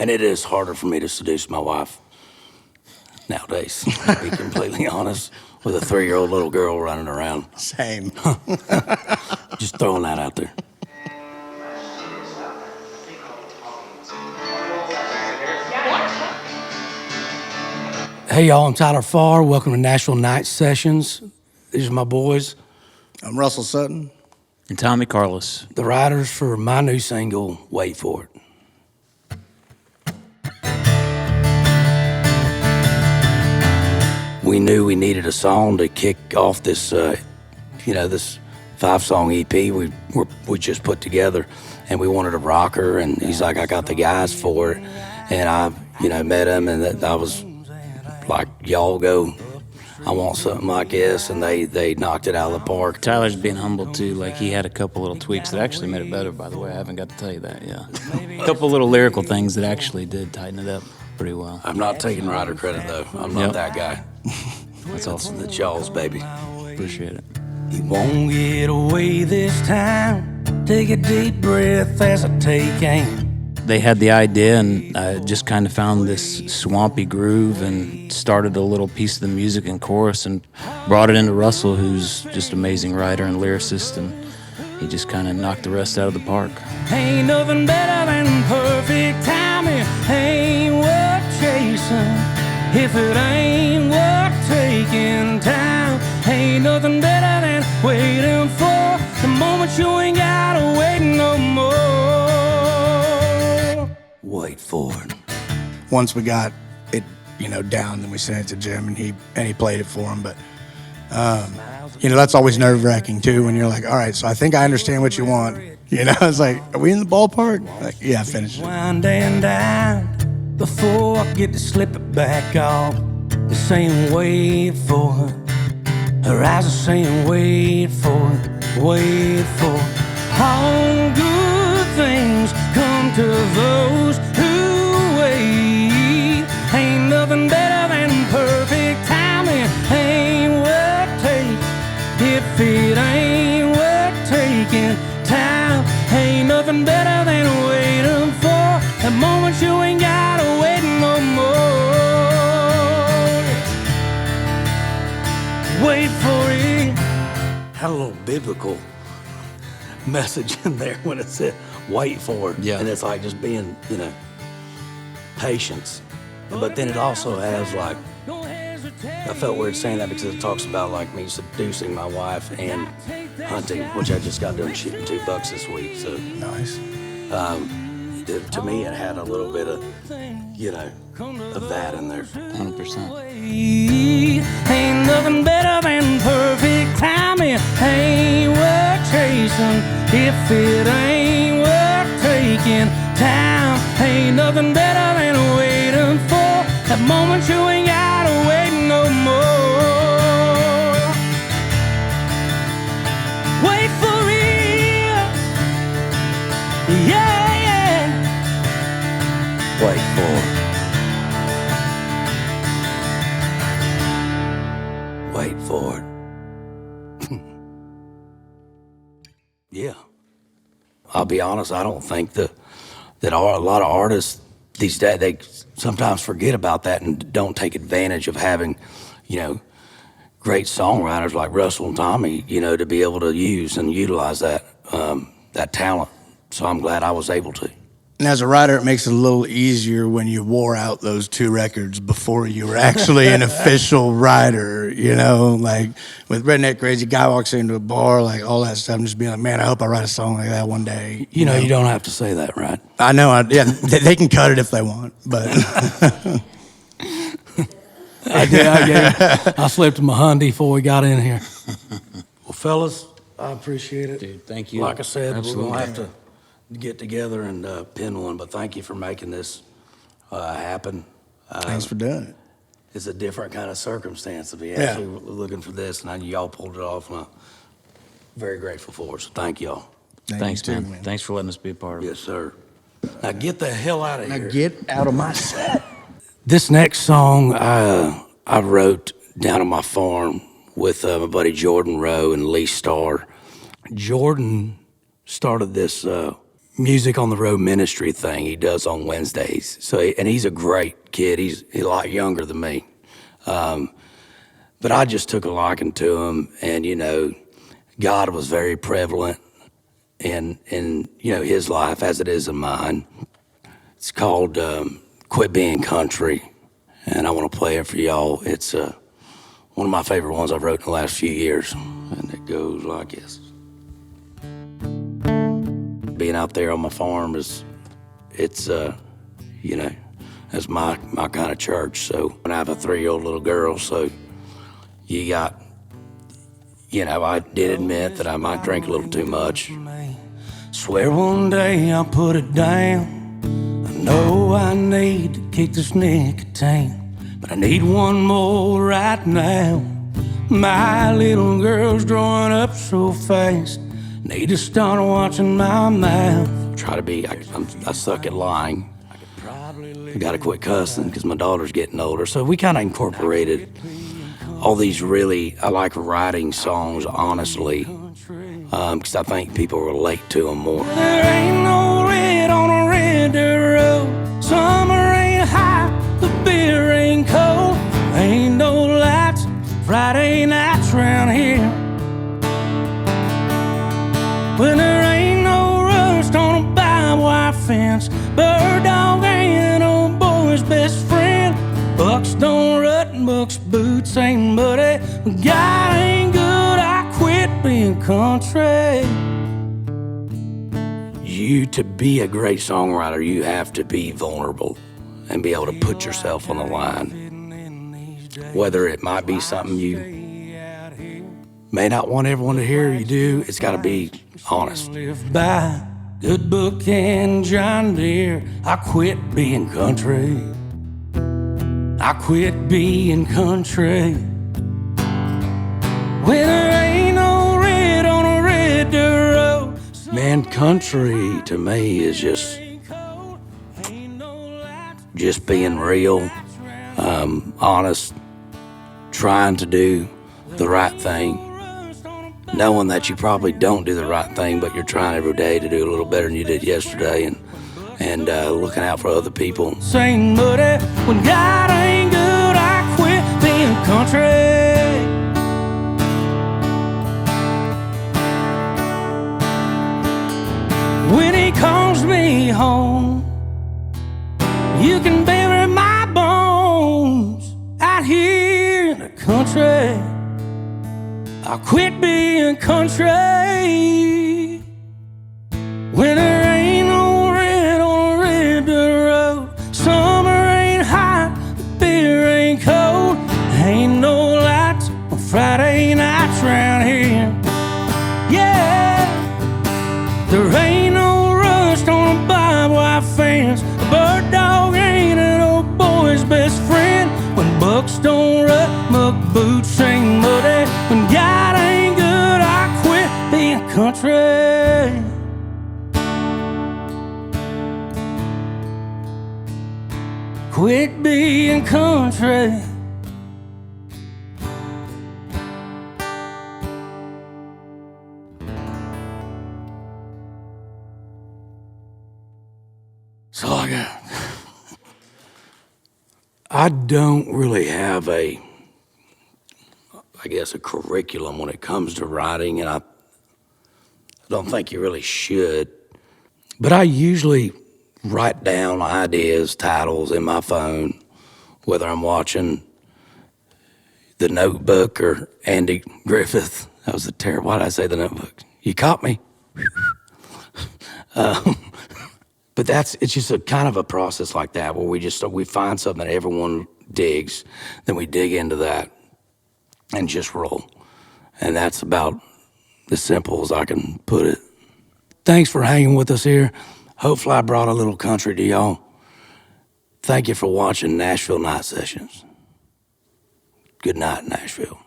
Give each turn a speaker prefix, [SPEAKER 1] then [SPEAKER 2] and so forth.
[SPEAKER 1] And it is harder for me to seduce my wife nowadays, to be completely honest, with a 3-year-old little girl running around.
[SPEAKER 2] Same.
[SPEAKER 1] Just throwing that out there. Hey, y'all, I'm Tyler Farr. Welcome to Nashville Night Sessions. These are my boys.
[SPEAKER 2] I'm Russell Sutton.
[SPEAKER 3] And Tommy Carlos.
[SPEAKER 1] The writers for my new single, Wait For It. We knew we needed a song to kick off this, this 5-song EP we just put together, and we wanted a rocker, and he's like, I got the guys for it, and I, met him, and I was like, y'all go, I want something like this, and they knocked it out of the park.
[SPEAKER 3] Tyler's being humble too, like he had a couple little tweaks that actually made it better, by the way. I haven't got to tell you that, yeah. A couple little lyrical things that actually did tighten it up pretty well.
[SPEAKER 1] I'm not taking writer credit, though. I'm not that guy.
[SPEAKER 3] That's awesome.
[SPEAKER 1] That's y'all's, baby.
[SPEAKER 3] Appreciate it.
[SPEAKER 1] You won't get away this time. Take a deep breath as I take aim.
[SPEAKER 3] They had the idea, and I just kind of found this swampy groove and started a little piece of the music and chorus and brought it into Russell, who's just an amazing writer and lyricist, and he just kind of knocked the rest out of the park.
[SPEAKER 1] Ain't nothing better than perfect timing. Ain't worth chasing if it ain't worth taking time. Ain't nothing better than waiting for the moment you ain't gotta wait no more. Wait for it.
[SPEAKER 2] Once we got it, down, then we sent it to Jim, and he played it for him. But that's always nerve-wracking too, when you're like, all right, so I think I understand what you want. It's like, are we in the ballpark? Like, yeah, finish it.
[SPEAKER 1] Winding down before I get to slip it back off. The same wait for it. Her eyes are saying wait for it, wait for it. All good things come to those who wait. Ain't nothing better than perfect timing. Ain't worth taking if it ain't worth taking time. Ain't nothing better than waiting for the moment you ain't gotta wait no more. Wait for it. Had a little biblical message in there when it said wait for it.
[SPEAKER 3] Yeah.
[SPEAKER 1] And it's like just being, patience. But then it also has like, I felt weird saying that because it talks about like me seducing my wife and hunting, which I just got done shooting 2 bucks this week. So
[SPEAKER 2] Nice.
[SPEAKER 1] to me it had a little bit of, of that in there.
[SPEAKER 3] 100%.
[SPEAKER 1] Ain't nothing better than perfect timing. Ain't worth chasing if it ain't worth taking time. Ain't nothing better than waiting for that moment you ain't gotta wait no more. Wait for it. Yeah, yeah. Wait for it. Wait for it. Yeah. I'll be honest, I don't think that a lot of artists these days, they sometimes forget about that and don't take advantage of having, great songwriters like Russell and Tommy, to be able to use and utilize that talent. So I'm glad I was able to.
[SPEAKER 2] And as a writer, it makes it a little easier when you wore out those 2 records before you were actually an official writer, like with Redneck Crazy, guy walks into a bar, like all that stuff, and just being like, man, I hope I write a song like that one day.
[SPEAKER 1] You don't have to say that, right?
[SPEAKER 2] I know, they can cut it if they want, but.
[SPEAKER 1] I slept in my Hyundai before we got in here. Well, fellas, I appreciate it.
[SPEAKER 3] Dude, thank you.
[SPEAKER 1] Like I said,
[SPEAKER 3] Absolutely.
[SPEAKER 1] we're going to have to get together and pin one, but thank you for making this happen.
[SPEAKER 2] Thanks for doing it.
[SPEAKER 1] It's a different kind of circumstance to be actually looking for this, and y'all pulled it off, and I'm very grateful for it, so thank y'all.
[SPEAKER 3] Thanks, man. Thanks for letting us be a part of it.
[SPEAKER 1] Yes, sir. Now get the hell out of
[SPEAKER 2] Now
[SPEAKER 1] here.
[SPEAKER 2] get out of my set.
[SPEAKER 1] This next song I wrote down on my farm with my buddy Jordan Rowe and Lee Starr. Jordan started this music on the road ministry thing he does on Wednesdays. And he's a great kid. He's a lot younger than me. But I just took a liking to him, and, you know, God was very prevalent in you know, his life as it is in mine. It's called Quit Being Country, and I want to play it for y'all. It's one of my favorite ones I've wrote in the last few years, and it goes like this. Being out there on my farm it's you know, that's my kind of church. So when I have a 3-year-old little girl, so you got, you know, I did admit that I might drink a little too much.
[SPEAKER 2] Swear one day I'll put it down. I know I need to kick this nicotine, but I need one more right now. My little girl's growing up so fast, need to start watching my mouth.
[SPEAKER 1] Try to be, I suck at lying. I gotta quit cussing because my daughter's getting older. So we kind of incorporated all these really, I like writing songs, honestly, because I think people relate to them more.
[SPEAKER 2] There ain't no red on a red dirt road. Summer ain't hot, the beer ain't cold. Ain't no lights, Friday nights around here. When there ain't no rust on a barbed wire fence, bird dog ain't an old boy's best friend. Bucks don't rut and Bucks boots ain't muddy. When God ain't good, I quit being country.
[SPEAKER 1] To be a great songwriter, you have to be vulnerable and be able to put yourself on the line. Whether it might be something you may not want everyone to hear you do, it's got to be honest.
[SPEAKER 2] Live by good book and John Deere. I quit being country. I quit being country. When there ain't no red on a red dirt road.
[SPEAKER 1] Man, country to me is just being real, honest, trying to do the right thing, knowing that you probably don't do the right thing, but you're trying every day to do a little better than you did yesterday, and looking out for other people.
[SPEAKER 2] Same muddy, when God ain't good, I quit being country. When he calls me home, you can bury my bones out here in the country. I quit being country. When there ain't no red on a red dirt road, summer ain't hot, the beer ain't cold, ain't no lights on Friday nights around here. Yeah, there ain't no rust on a barbed wire fence. A bird dog ain't an old boy's best friend. When bucks don't rut, muck boots ain't muddy. When God ain't good, I quit being country. Quit being country.
[SPEAKER 1] So I don't really have a curriculum when it comes to writing, and I don't think you really should. But I usually write down ideas, titles in my phone, whether I'm watching The Notebook or Andy Griffith. That was a terrible, why did I say The Notebook? You caught me. But it's just a kind of a process like that where we find something that everyone digs, then we dig into that and just roll. And that's about as simple as I can put it. Thanks for hanging with us here. Hopefully I brought a little country to y'all. Thank you for watching Nashville Night Sessions. Good night, Nashville.